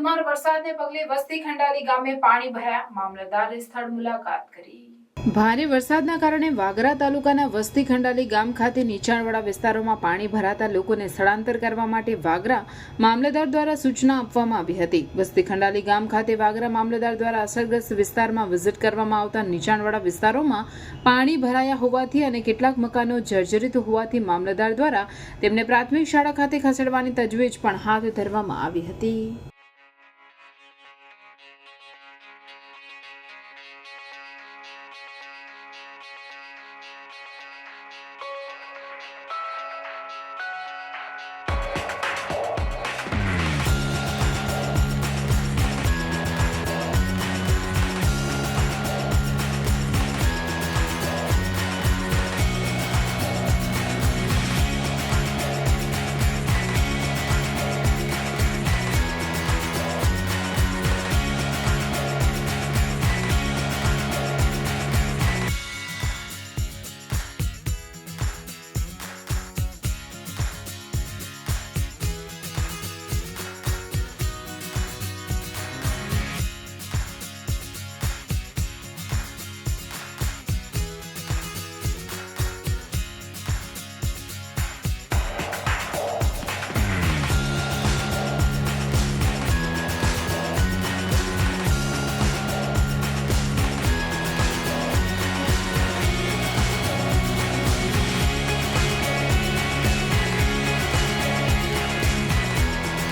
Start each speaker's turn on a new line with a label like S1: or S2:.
S1: ધોધમાર વરસાદને પગલે વસ્તી ખંડાલી ગામે પાણી ભરાયા, મામલતદારે સ્થળ મુલાકાત કરી। ભારે વરસાદના કારણે વાગરા તાલુકાના વસ્તી ખંડાલી ગામ ખાતે નીચાણવાળા વિસ્તારોમાં પાણી ભરાતા લોકોને સ્થળાંતર કરવા માટે વાગરા મામલતદાર દ્વારા સૂચના આપવામાં આવી હતી। વસ્તી ખંડાલી ગામ ખાતે વાગરા મામલતદાર દ્વારા અસરગ્રસ્ત વિસ્તારમાં વિઝિટ કરવામાં આવતા નીચાણવાળા વિસ્તારોમાં પાણી ભરાયા હોવાથી અને કેટલાક મકાનો જર્જરિત હોવાથી મામલતદાર દ્વારા તેમને પ્રાથમિક શાળા ખાતે ખસેડવાની તજવીજ પણ હાથ ધરવામાં આવી હતી।